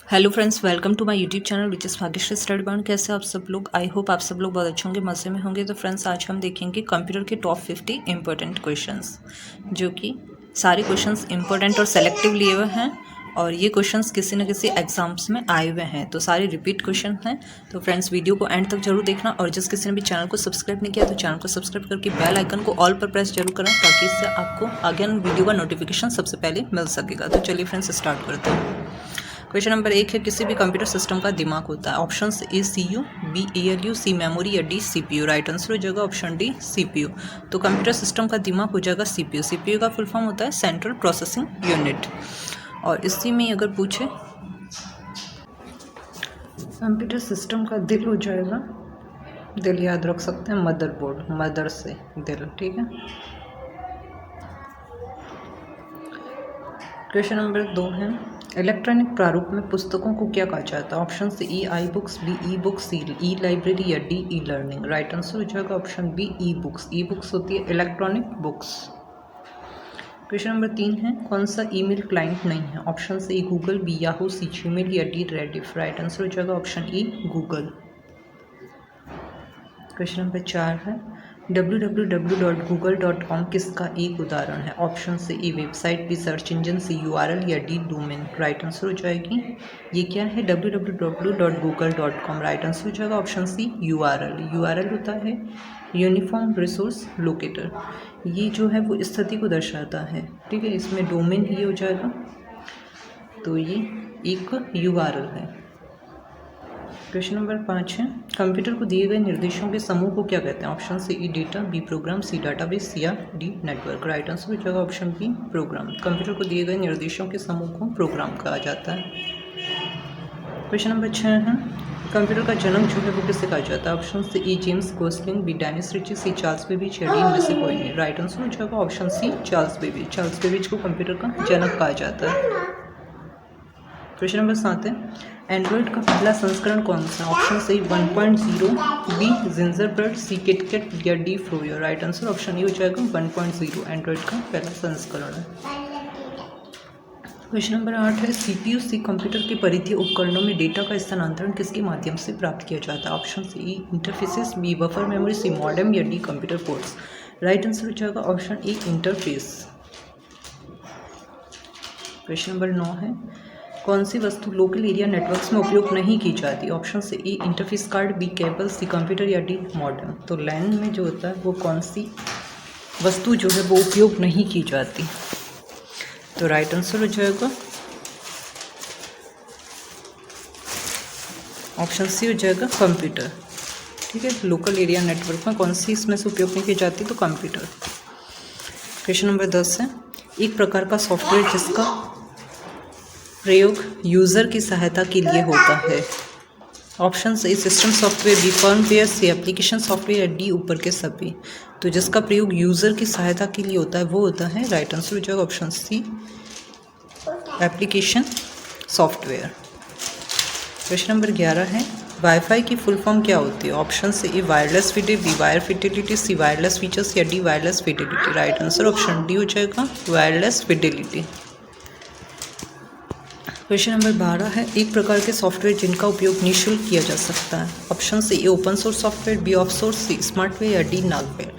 Hello friends, welcome to my YouTube channel which is Bhagyashree study bond. कैसे आप सब लोग? आई होप आप सब लोग बहुत अच्छे होंगे, मज़े में होंगे। तो फ्रेंड्स, आज हम देखेंगे कंप्यूटर के टॉप 50 इंपॉर्टेंट क्वेश्चंस, जो कि सारे क्वेश्चंस इंपॉर्टेंट और सेलेक्टिव लिए हुए हैं और ये क्वेश्चंस किसी न किसी एग्जाम्स में आए हुए हैं, तो सारे रिपीट क्वेश्चन हैं। तो फ्रेंड्स, वीडियो को एंड तक जरूर देखना और जिस किसी ने भी चैनल को सब्सक्राइब नहीं किया तो चैनल को सब्सक्राइब करके बेल आइकन को ऑल पर प्रेस जरूर करें, ताकि इससे आपको आगे वीडियो का नोटिफिकेशन सबसे पहले मिल सकेगा। तो चलिए फ्रेंड्स, स्टार्ट करते हैं। क्वेश्चन नंबर 1 है, किसी भी कंप्यूटर सिस्टम का दिमाग होता है। Option A CPU, B ALU, C memory या डी CPU। राइट आंसर हो जाएगा ऑप्शन डी CPU। तो कंप्यूटर सिस्टम का दिमाग हो जाएगा CPU। CPU का फुल फॉर्म होता है सेंट्रल प्रोसेसिंग यूनिट। और इसी में अगर पूछे कंप्यूटर सिस्टम का दिल हो जाएगा, दिल याद रख सकते हैं मदरबोर्ड, मदर से दिल, ठीक है। क्वेश्चन नंबर 2 है, इलेक्ट्रॉनिक प्रारूप में पुस्तकों को क्या कहा जाता है। ऑप्शन से e I books, B e books, C e library या D e learning. Right answer हो जाएगा option B e books. E books होती है इलेक्ट्रॉनिक बुक्स। क्वेश्चन नंबर 3 है, कौन सा ईमेल क्लाइंट नहीं है। ऑप्शन से ई गूगल, बी याहू, सी जीमेल या डी रेडिफ। राइट आंसर हो जाएगा option E Google. Question number 4 है, www.google.com किसका एक उदाहरण है। ऑप्शन से ए वेबसाइट, बी सर्च इंजन, सी URL या डी डोमेन। राइट आंसर हो जाएगी, ये क्या है, www.google.com। राइट आंसर हो जाएगा ऑप्शन सी URL। URL होता है यूनिफॉर्म रिसोर्स लोकेटर, ये जो है वो स्थिति को दर्शाता है, ठीक है। इसमें डोमेन ये हो जाएगा, तो ये एक URL है। क्वेश्चन नंबर 5 है, कंप्यूटर को दिए गए निर्देशों के समूह को क्या कहते हैं। ऑप्शन से ई डेटा, बी प्रोग्राम, सी डाटाबेस या डी नेटवर्क। राइट आंसर हो जाएगा ऑप्शन बी प्रोग्राम। कंप्यूटर को दिए गए निर्देशों के समूह को प्रोग्राम कहा जाता है। क्वेश्चन नंबर 6 है, कंप्यूटर का जन्म जो है वो किससे कहा जाता है। ऑप्शन से A James Gosling, B Dennis Ritchie, C Charles Babbage या डी इनमें से कोई नहीं। राइट आंसर हो जाएगा option C Charles Babbage. Charles Babbage को कंप्यूटर का जनक कहा जाता है। क्वेश्चन नंबर 7 है, एंड्रॉयड का पहला संस्करण कौन सा। ऑप्शन से 1.0, बी जिंजरबर्ड, सी किटकैट या D froyo. Right answer option A हो जाएगा 1.0 एंड्रॉयड का पहला संस्करण है। क्वेश्चन नंबर 8 है, CPU से कंप्यूटर के परिधीय उपकरणों में डेटा का स्थानांतरण किसके माध्यम से प्राप्त किया जाता है। ऑप्शन से ई इंटरफेसेस, बी बफर मेमोरी, सी मॉडेम या D computer ports. Right answer हो जाएगा option A interface. Question number 9 है, कौन सी वस्तु लोकल एरिया नेटवर्क्स में उपयोग नहीं की जाती। ऑप्शन से ए इंटरफेस कार्ड, बी केबल, सी कंप्यूटर या डी मॉडेम। तो लैन में जो होता है वो कौन सी वस्तु जो है वो उपयोग नहीं की जाती। तो राइट आंसर हो जाएगा ऑप्शन सी हो जाएगा कंप्यूटर, ठीक है। लोकल एरिया नेटवर्क में कौन सी इसमें से उपयोग नहीं की जाती, तो कंप्यूटर। क्वेश्चन नंबर 10 है, एक प्रकार का सॉफ्टवेयर जिसका प्रयोग यूज़र की सहायता के लिए होता है। Option A system software, B firmware, C application software या डी ऊपर के सभी। तो जिसका प्रयोग यूज़र की सहायता के लिए होता है वो होता है, राइट आंसर हो जाएगा option C application software. Question number 11 है, वाईफाई की फुल फॉर्म क्या होती है। ऑप्शन से A wireless fidelity, B wire fidelity, C wireless features या D wireless fidelity. Right answer option D हो जाएगा वायरलेस फिडेलिटी। क्वेश्चन नंबर 12 है, एक प्रकार के सॉफ्टवेयर जिनका उपयोग निःशुल्क किया जा सकता है। ऑप्शन से A open source software, B off source, C smartware या डी नागवेयर।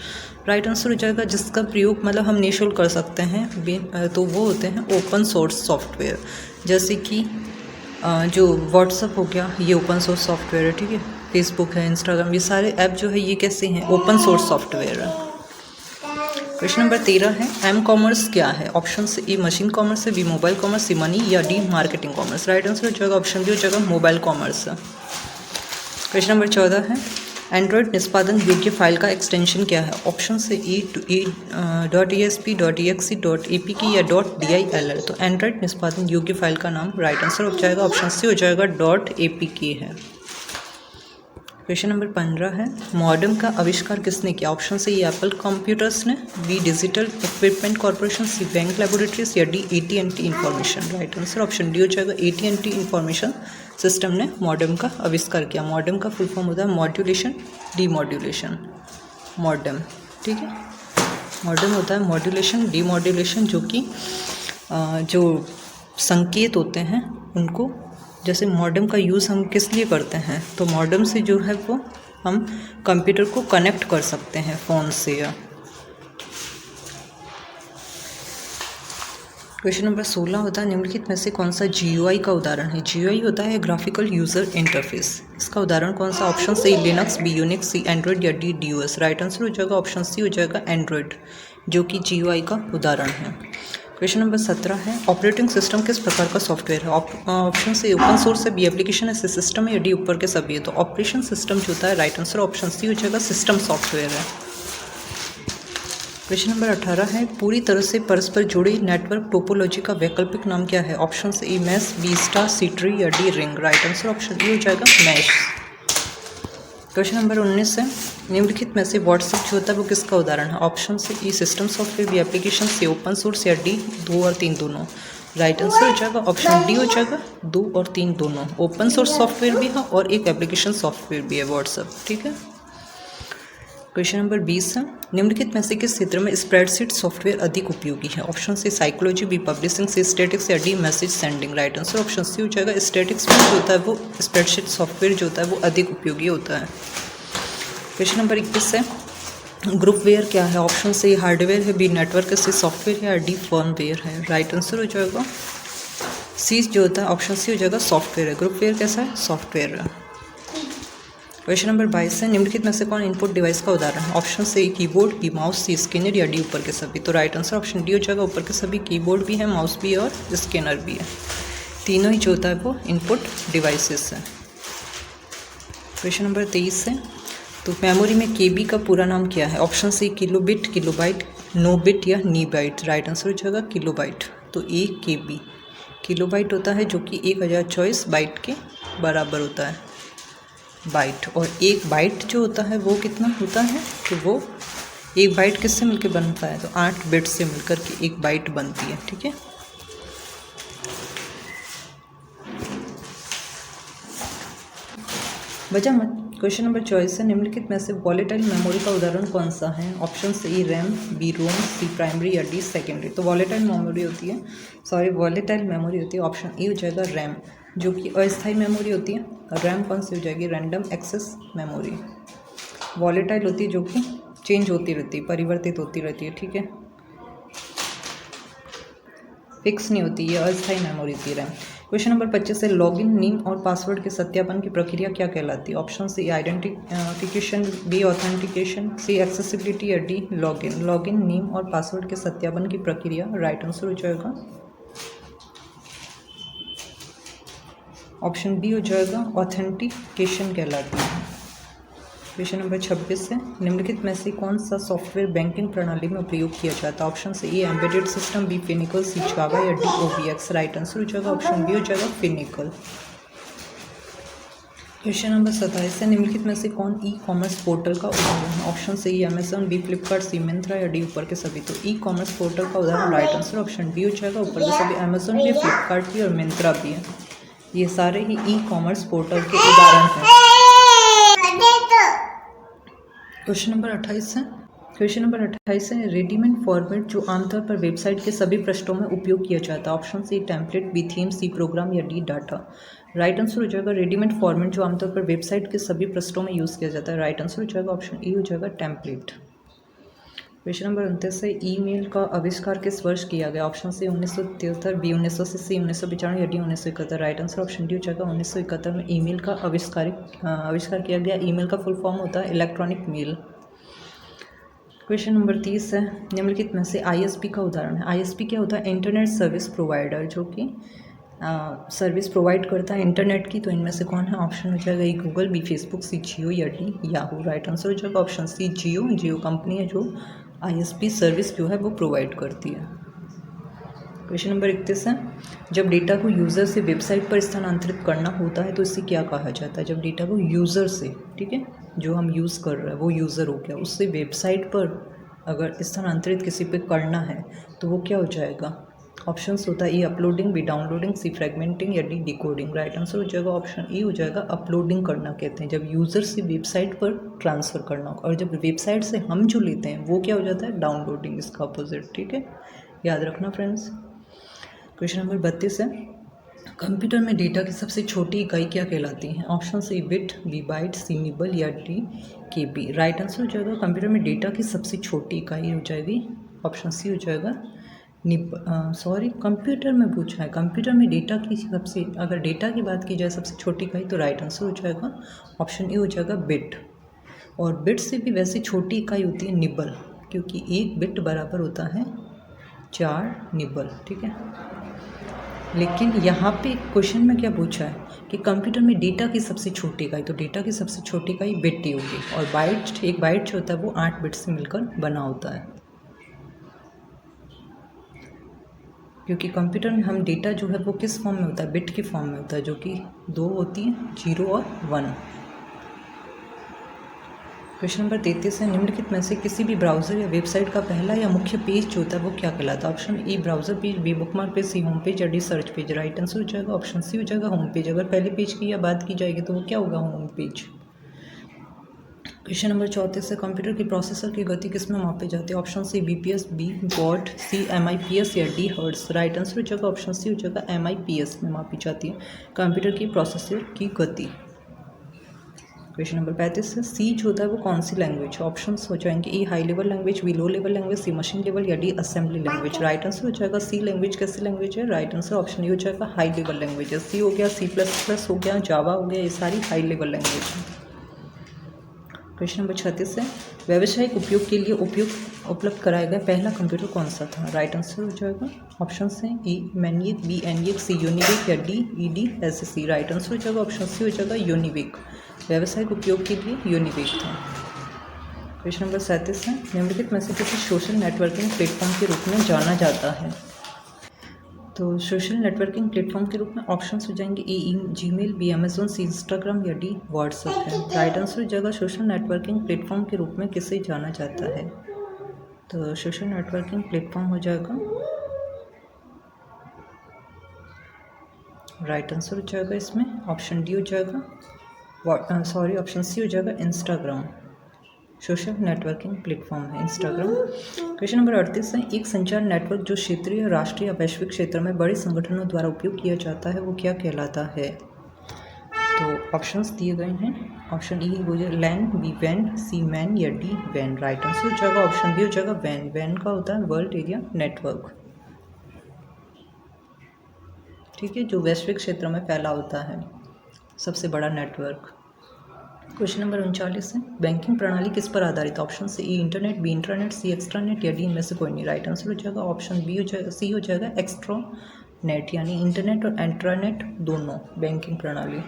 राइट आंसर हो जाएगा जिसका प्रयोग मतलब हम निःशुल्क कर सकते हैं, तो वो होते हैं ओपन सोर्स सॉफ्टवेयर। जैसे कि जो व्हाट्सअप हो गया, ये ओपन सोर्स सॉफ्टवेयर है, ठीक है। फेसबुक है, इंस्टाग्राम, ये सारे ऐप जो है ये कैसे हैं, ओपन सोर्स सॉफ्टवेयर है। क्वेश्चन नंबर 13 है, एम कॉमर्स क्या है। ऑप्शन से ए मशीन कॉमर्स है, बी मोबाइल कॉमर्स, सी मनी या D marketing commerce. Right answer हो जाएगा ऑप्शन बी हो जाएगा मोबाइल कॉमर्स। क्वेश्चन नंबर 14 है, एंड्रॉयड निष्पादन योग्य फाइल का एक्सटेंशन क्या है। ऑप्शन से .esp.exe.apk या .dill। तो एंड्रॉयड निष्पादन योग्य फाइल का नाम, राइट आंसर हो जाएगा ऑप्शन सी हो जाएगा .apk है। क्वेश्चन नंबर 15 है, मॉडेम का आविष्कार किसने किया। ऑप्शन से ये एप्पल कंप्यूटर्स ने, बी डिजिटल इक्विपमेंट कॉर्पोरेशन, सी बैंक लैबोरेटरीज या D AT&T information. Right answer option D हो जाएगा AT&T इंफॉर्मेशन सिस्टम ने मॉडेम का आविष्कार किया। मॉडेम का फुल फॉर्म होता है मॉड्यूलेशन डीमॉड्यूलेशन मॉडेम, ठीक है। मॉडेम होता है मॉड्यूलेशन डीमॉड्यूलेशन, जो कि जो संकेत होते हैं उनको जैसे मॉडेम का यूज़ हम किस लिए करते हैं, तो मॉडेम से जो है वो हम कंप्यूटर को कनेक्ट कर सकते हैं फ़ोन से। या क्वेश्चन नंबर 16 होता है निम्नलिखित में से कौन सा GUI का उदाहरण है। GUI होता है ग्राफिकल यूज़र इंटरफेस। इसका उदाहरण कौन सा, option C Linux, B Unix, C Android या डी DOS। राइट आंसर हो जाएगा ऑप्शन सी हो जाएगा एंड्रॉयड, जो कि GUI का उदाहरण है। क्वेश्चन नंबर 17 है ऑपरेटिंग सिस्टम किस प्रकार का सॉफ्टवेयर है। ऑप्शन सी ओपन सोर्स है, बी एप्लीकेशन है, सी सिस्टम है या डी ऊपर के सभी है। तो ऑपरेशन सिस्टम जो होता है राइट आंसर ऑप्शन सी हो जाएगा सिस्टम सॉफ्टवेयर है। क्वेश्चन नंबर 18 है पूरी तरह से परस्पर जुड़ी नेटवर्क टोपोलॉजी का वैकल्पिक नाम क्या है। Option A mesh, B star, C tree या D ring. Right answer option A हो जाएगा मैश। क्वेश्चन नंबर 19 है निम्नलिखित में से व्हाट्सएप जो होता है वो किसका उदाहरण है। ऑप्शन से ई सिस्टम सॉफ्टवेयर, बी एप्लीकेशन, सी ओपन सोर्स या डी 2 और 3 दोनों। राइट आंसर हो जाएगा ऑप्शन डी हो जाएगा 2 और 3 दोनों। ओपन सोर्स सॉफ्टवेयर भी है और एक एप्लीकेशन सॉफ्टवेयर भी है व्हाट्सएप, ठीक है। क्वेश्चन नंबर 20 है निम्नलिखित में से किस क्षेत्र में स्प्रेडशीट सॉफ्टवेयर अधिक उपयोगी है। ऑप्शन से psychology, B publishing, C statics या D message sending. Right answer option C हो जाएगा स्टैटिक्स में जो होता है वो स्प्रेडशीट सॉफ्टवेयर जो होता है वो अधिक उपयोगी होता है। क्वेश्चन नंबर 21 है ग्रुपवेयर क्या है। ऑप्शन से हार्डवेयर है, बी नेटवर्क है, सी सॉफ्टवेयर है, डी फर्मवेयर है। राइट आंसर हो जाएगा सी जो होता है ऑप्शन सी हो जाएगा सॉफ्टवेयर है। ग्रुपवेयर कैसा है, सॉफ्टवेयर है। क्वेश्चन नंबर 22 है निम्नलिखित में से कौन इनपुट डिवाइस का उदाहरण है। ऑप्शन से कीबोर्ड, बी माउस, सी स्कैनर या डी ऊपर के सभी। तो राइट आंसर ऑप्शन डी हो जाएगा ऊपर के सभी। कीबोर्ड भी है, माउस भी है और स्कैनर भी है, तीनों ही जो होता है वो इनपुट डिवाइसेस है। क्वेश्चन नंबर 23 है तो मेमोरी में KB का पूरा नाम क्या है। Option C kilobit, kilobyte, no bit या नी बाइट। राइट आंसर हो जाएगा किलोबाइट। तो 1 KB किलोबाइट होता है जो कि 1024 बाइट के बराबर होता है बाइट। और एक बाइट जो होता है वो कितना होता है, तो वो एक बाइट किससे मिलकर बनता है, तो 8 बिट से मिलकर के एक बाइट बनती है, ठीक है। वजह मत। क्वेश्चन नंबर 24 है निम्नलिखित में से वॉलेटाइल मेमोरी का उदाहरण कौन सा है। ऑप्शन से रैम, बी रोम, सी प्राइमरी या डी सेकेंडरी। तो वॉलेटाइल मेमोरी होती है वॉलेटाइल मेमोरी होती है ऑप्शन ए हो जाएगा रैम, जो कि अस्थायी मेमोरी होती है। रैम कौन सी हो जाएगी, रैंडम एक्सेस मेमोरी। वॉलेटाइल होती है जो कि चेंज होती रहती है, परिवर्तित होती रहती है, ठीक है, फिक्स नहीं होती, ये अस्थायी मेमोरी होती है रैम। क्वेश्चन नंबर 25 है लॉगिन नेम और पासवर्ड के सत्यापन की प्रक्रिया क्या कहलाती है। Option C identification, B authentication, C accessibility या डी लॉगिन। लॉगिन नेम और पासवर्ड के सत्यापन की प्रक्रिया राइट आंसर हो जाएगा ऑप्शन बी हो जाएगा ऑथेंटिकेशन कहलाती है। क्वेश्चन नंबर 26 है निम्नलिखित में से कौन सा सॉफ्टवेयर बैंकिंग प्रणाली में उपयोग किया जाता है। ऑप्शन से ए एम्बेडेड सिस्टम, बी फिनिकल, सी जावा या डी OVX। राइट आंसर हो जाएगा ऑप्शन बी हो जाएगा फिनिकल। क्वेश्चन नंबर 27 है निम्नलिखित में से कौन ई-कॉमर्स पोर्टल का उदाहरण है। ऑप्शन से ई अमेजन, बी फ्लिपकार्ट, सी मिंत्रा या डी ऊपर के सभी। तो ई-कॉमर्स पोर्टल का उदाहरण राइट आंसर ऑप्शन बी हो जाएगा ऊपर के सभी। अमेजन भी है, फ्लिपकार्ट भी और मिंत्रा भी है, ये सारे ही ई-कॉमर्स पोर्टल के उदाहरण हैं। क्वेश्चन नंबर 28 है क्वेश्चन नंबर 28 है रेडीमेड फॉर्मेट जो आमतौर पर वेबसाइट के सभी पृष्ठों में उपयोग किया जाता है। Option C template, B theme, C program या डी डाटा। राइट आंसर हो जाएगा रेडीमेड फॉर्मेट जो आमतौर पर वेबसाइट के सभी पृष्ठों में यूज़ किया जाता है। राइट आंसर हो जाएगा ऑप्शन ए हो जाएगा टेम्पलेट। क्वेश्चन नंबर 29 है ईमेल का आविष्कार किस वर्ष किया गया। ऑप्शन सी 1973, बी 1980, सी 1995 या D 1971। Right answer option D हो जाएगा 1971 में ईमेल का आविष्कार किया गया। ईमेल का फुल फॉर्म होता है इलेक्ट्रॉनिक मेल। क्वेश्चन नंबर 30 है निम्नलिखित में से ISP का उदाहरण है। ISP क्या होता है, इंटरनेट सर्विस प्रोवाइडर, जो कि सर्विस प्रोवाइड करता है इंटरनेट की। तो इनमें से कौन है, ऑप्शन हो जाएगा ई गूगल, बी फेसबुक, सी जियो या डी याहू। राइट आंसर हो जाएगा ऑप्शन सी जियो कंपनी है जो ISP सर्विस जो है वो प्रोवाइड करती है। क्वेश्चन नंबर 31 है जब डेटा को यूज़र से वेबसाइट पर स्थानांतरित करना होता है तो इसे क्या कहा जाता है। जब डेटा को यूज़र से, ठीक है, जो हम यूज़ कर रहे हैं वो यूज़र हो गया, उससे वेबसाइट पर अगर स्थानांतरित किसी पे करना है तो वो क्या हो जाएगा। ऑप्शंस होता है ए अपलोडिंग, बी डाउनलोडिंग, सी फ्रेगमेंटिंग या डी डिकोडिंग। राइट आंसर हो जाएगा ऑप्शन ए हो जाएगा अपलोडिंग करना कहते हैं, जब यूज़र से वेबसाइट पर ट्रांसफ़र करना। और जब वेबसाइट से हम जो लेते हैं वो क्या हो जाता है, डाउनलोडिंग, इसका अपोजिट, ठीक है, याद रखना फ्रेंड्स। क्वेश्चन नंबर 32 है कंप्यूटर में डेटा की सबसे छोटी इकाई क्या कहलाती है? Option C bit, B byte, C nibble या डी केबी। राइट आंसर हो जाएगा कंप्यूटर में डेटा की सबसे छोटी इकाई हो जाएगी ऑप्शन सी हो जाएगा कंप्यूटर में पूछा है, कंप्यूटर में डेटा की सबसे, अगर डेटा की बात की जाए सबसे छोटी इकाई तो राइट आंसर हो जाएगा ऑप्शन ए हो जाएगा बिट। और बिट से भी वैसे छोटी इकाई होती है निबल, क्योंकि एक बिट बराबर होता है 4 निबल, ठीक है। लेकिन यहाँ पे क्वेश्चन में क्या पूछा है कि कंप्यूटर में डेटा की सबसे छोटी इकाई, तो डेटा की सबसे छोटी इकाई बिट ही होगी। और बाइट, एक बाइट जो होता है वो 8 बिट से मिलकर बना होता है, क्योंकि कंप्यूटर में हम डेटा जो है वो किस फॉर्म में होता है, बिट की फॉर्म में होता है, जो कि 2 होती है, 0 और 1। क्वेश्चन नंबर 33 है, निम्नलिखित में से किसी भी ब्राउज़र या वेबसाइट का पहला या मुख्य पेज जो होता है वो क्या कहलाता है? Option A browser page, B bookmark page, C home page या D search page. Right answer हो जाएगा ऑप्शन सी हो जाएगा होम पेज। अगर पहले पेज की या बात की जाएगी तो वो क्या होगा, होम पेज। क्वेश्चन नंबर 34 है, कंप्यूटर की प्रोसेसर की गति किस में मापी जाती है? Option C BPS, B watt, C MIPS या डी हर्ट्ज। राइट आंसर हो जाएगा ऑप्शन सी हो जाएगा एमआईपीएस में मापी जाती है कंप्यूटर की प्रोसेसर की गति। क्वेश्चन नंबर 35 है, सी जो होता है वो कौन सी लैंग्वेज? ऑप्शंस हो जाएंगे A high level language, B low level language, C machine level या D assembly language. Right answer हो जाएगा सी लैंग्वेज। कैसी लैंग्वेज है? राइट आंसर ऑप्शन ए हो जाएगा हाई लेवल लैंग्वेज है। सी हो गया, सी प्लस प्लस हो गया, जावा हो गया, ये सारी हाई लेवल लैंग्वेज है। क्वेश्चन नंबर 36 है, व्यावसायिक उपयोग के लिए उपलब्ध कराया गया पहला कंप्यूटर कौन सा था? राइट आंसर हो जाएगा ऑप्शन से ए मैनियक, बी एनियक, सी यूनिवेक या डी ईडीएससी। राइट आंसर हो जाएगा ऑप्शन सी हो जाएगा यूनिवेक। व्यावसायिक उपयोग के लिए यूनिवेक था। क्वेश्चन नंबर 37 है, निम्नलिखित में से किसी सोशल नेटवर्किंग प्लेटफॉर्म के रूप में जाना जाता है? तो सोशल नेटवर्किंग प्लेटफॉर्म के रूप में ऑप्शंस हो जाएंगे ए Gmail, B Amazon, see Instagram या डी व्हाट्सएप है। राइट आंसर हो जाएगा सोशल नेटवर्किंग प्लेटफॉर्म के रूप में किसे जाना जाता है? तो सोशल नेटवर्किंग प्लेटफॉर्म हो जाएगा, राइट आंसर हो जाएगा इसमें ऑप्शन डी हो जाएगा ऑप्शन सी हो जाएगा इंस्टाग्राम। सोशल नेटवर्किंग प्लेटफॉर्म है इंस्टाग्राम। क्वेश्चन नंबर 38 है, एक संचार नेटवर्क जो क्षेत्रीय, राष्ट्रीय या वैश्विक क्षेत्र में बड़े संगठनों द्वारा उपयोग किया जाता है वो क्या कहलाता है? तो ऑप्शंस दिए गए हैं, ऑप्शन ई हो जाए लैन, बी वैन, सी मैन या डी वैन। राइट आंसर हो जाएगा ऑप्शन बी हो जाएगा वैन। वैन का होता है वर्ल्ड एरिया नेटवर्क, ठीक है, जो वैश्विक क्षेत्र में फैला होता है, सबसे बड़ा नेटवर्क। क्वेश्चन नंबर 39 है, बैंकिंग प्रणाली किस पर आधारित है? ऑप्शन से ए इंटरनेट, बी इंट्रानेट, सी एक्स्ट्रानेट या डी इनमें से कोई नहीं। राइट आंसर हो जाएगा ऑप्शन बी हो जाएगा, सी हो जाएगा एक्स्ट्रानेट, यानी इंटरनेट और इंट्रानेट दोनों बैंकिंग प्रणाली।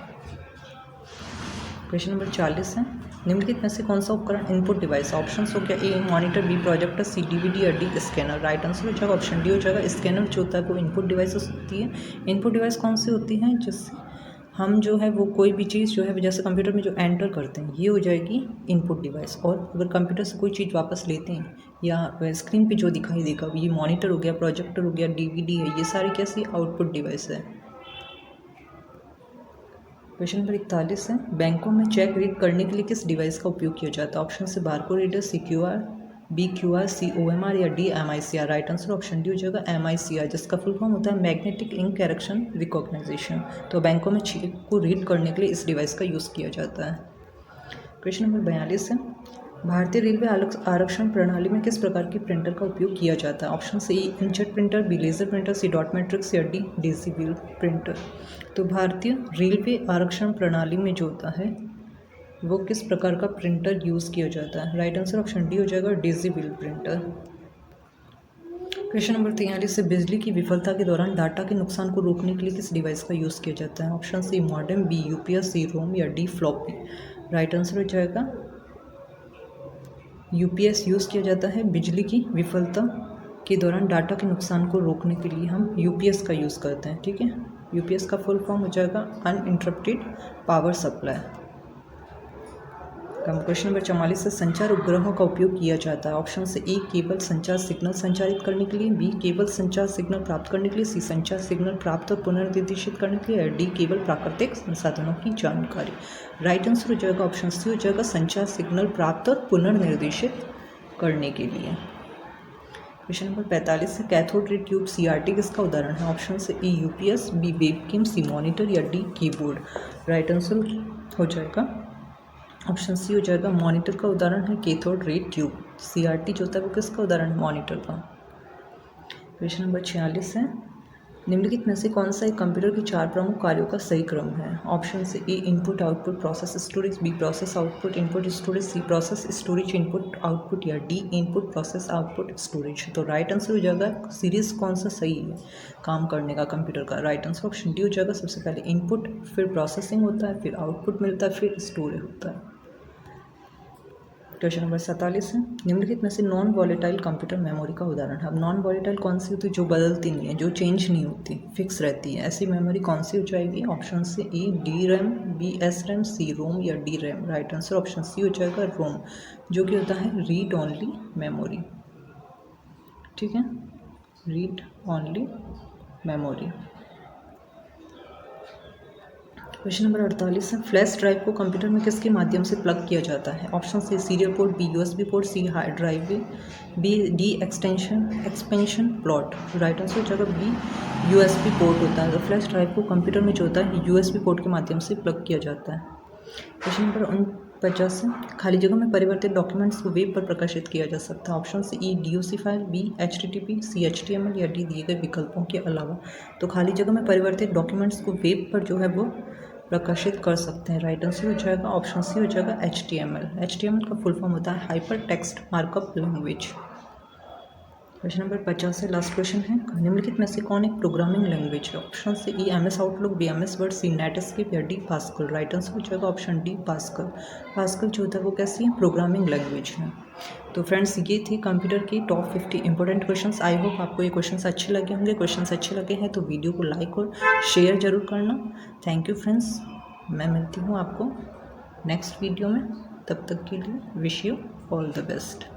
क्वेश्चन नंबर 40 है, निम्नलिखित में से कौन सा उपकरण इनपुट डिवाइस? ऑप्शन हो गया A monitor, B projector, C DVD या डी स्कैनर। राइट आंसर हो जाएगा ऑप्शन डी हो जाएगा स्कैनर। जो होता है वो इनपुट डिवाइस होती है। इनपुट डिवाइस कौन सी होती है? जिससे हम जो है वो कोई भी चीज़ जो है जैसे कंप्यूटर में जो एंटर करते हैं ये हो जाएगी इनपुट डिवाइस। और अगर कंप्यूटर से कोई चीज़ वापस लेते हैं या स्क्रीन पे जो दिखाई देगा ये मॉनिटर हो गया, प्रोजेक्टर हो गया, डीवीडी है, ये सारी कैसी आउटपुट डिवाइस है। क्वेश्चन नंबर 41 है, बैंकों में चेक रीड करने के लिए किस डिवाइस का उपयोग किया जाता है? ऑप्शन से बारकोड रीडर, सी क्यूआर, बी क्यूआर, सी ओएमआर या D MICR. Right answer option D हो जाएगा एमआईसीआर, जिसका फुल फॉर्म होता है मैग्नेटिक इंक कैरेक्शन रिकॉग्नाइजेशन। तो बैंकों में चेक को रीड करने के लिए इस डिवाइस का यूज़ किया जाता है। क्वेश्चन नंबर 42 है, भारतीय रेलवे आरक्षण प्रणाली में किस प्रकार की प्रिंटर का उपयोग किया जाता है? ऑप्शन से inkjet printer, B laser printer, C dot matrix या डी डेसीबल प्रिंटर। तो भारतीय रेलवे आरक्षण प्रणाली में जो होता है वो किस प्रकार का प्रिंटर यूज़ किया जाता है? राइट आंसर ऑप्शन डी हो जाएगा डेसीबल प्रिंटर। क्वेश्चन नंबर 43 से बिजली की विफलता के दौरान डाटा के नुकसान को रोकने के लिए किस डिवाइस का यूज़ किया जाता है? Option C modem, B UPS, C ROM या डी फ्लॉपी। राइट आंसर हो जाएगा यूपीएस यूज़ किया जाता है। बिजली की विफलता के दौरान डाटा के नुकसान को रोकने के लिए हम यूपीएस का यूज़ करते हैं, ठीक है। यूपीएस का फुल फॉर्म हो जाएगा uninterrupted power supply. Question number 44 से संचार उपग्रहों का उपयोग किया जाता है। ऑप्शन से ए केवल संचार सिग्नल संचारित करने के लिए, बी केवल संचार सिग्नल प्राप्त करने के लिए, सी संचार सिग्नल प्राप्त और पुनर्निर्देशित करने के लिए, डी केवल प्राकृतिक संसाधनों की जानकारी। राइट आंसर हो जाएगा ऑप्शन सी हो जाएगा संचार सिग्नल प्राप्त और पुनर्निर्देशित करने के लिए। क्वेश्चन नंबर 45 है कैथोड रे ट्यूब CRT किसका उदाहरण है? ऑप्शन से E UPS, B webcam, C monitor या D कीबोर्ड। राइट आंसर हो जाएगा ऑप्शन सी हो जाएगा, मॉनिटर का उदाहरण है कैथोड रे ट्यूब। CRT जो होता है वो किसका उदाहरण है? मॉनिटर का। क्वेश्चन नंबर 46 है निम्नलिखित में से कौन सा एक कंप्यूटर के 4 प्रमुख कार्यों का सही क्रम है? ऑप्शन से A input output process storage, B process output input storage, C process storage input output या D input process output storage. तो राइट आंसर हो जाएगा सीरीज कौन सा सही है काम करने का कंप्यूटर का? राइट आंसर ऑप्शन डी हो जाएगा। सबसे पहले इनपुट, फिर प्रोसेसिंग होता है, फिर आउटपुट मिलता है, फिर स्टोरेज होता है। क्वेश्चन नंबर 47 है निम्नलिखित में से नॉन वॉलेटाइल कंप्यूटर मेमोरी का उदाहरण है। अब नॉन वॉलेटाइल कौन सी होती है? जो बदलती नहीं है, जो चेंज नहीं होती, फिक्स रहती है, ऐसी मेमोरी कौन सी हो जाएगी? ऑप्शन से A D RAM, B S RAM, C ROM या D RAM. Right answer option C हो जाएगा रोम, जो कि होता है रीड ओनली मेमोरी। ठीक है, read only memory. Question number 48 है फ्लैश ड्राइव को कंप्यूटर में किसके माध्यम से प्लग किया जाता है? ऑप्शन से serial port, B USB port, C hard drive, B D expansion slot. Right answer हो जाएगा बी USB पोर्ट होता है। तो फ्लैश ड्राइव को कंप्यूटर में जो होता है USB पोर्ट के माध्यम से प्लग किया जाता है। क्वेश्चन नंबर 49 है खाली जगह में परिवर्तित डॉक्यूमेंट्स को वेब पर प्रकाशित किया जा सकता है। ऑप्शन से ई DOC फाइल, बी HTTP, सी HTML या डी दिए गए विकल्पों के अलावा। तो खाली जगह में परिवर्तित डॉक्यूमेंट्स को वेब पर जो है वो प्रकाशित कर सकते हैं। राइट आंसर हो जाएगा ऑप्शन सी हो जाएगा HTML। HTML का फुल फॉर्म होता है hyper text markup language. Question number 50 से लास्ट क्वेश्चन है निम्नलिखित में से कौन एक प्रोग्रामिंग लैंग्वेज है? ऑप्शन से E MS Outlook, B MS Word, C Netscape या डी पास्कल। राइट आंसर हो जाएगा ऑप्शन डी पास्कल। पास्कल जो होता है वो कैसी है? प्रोग्रामिंग लैंग्वेज है। तो फ्रेंड्स ये थी कंप्यूटर की top 50 important questions. I hope आपको ये क्वेश्चंस अच्छे लगे होंगे। क्वेश्चंस अच्छे लगे हैं तो वीडियो को लाइक और शेयर जरूर करना। थैंक यू फ्रेंड्स, मैं मिलती हूँ आपको नेक्स्ट वीडियो में। तब तक के लिए wish you all the best.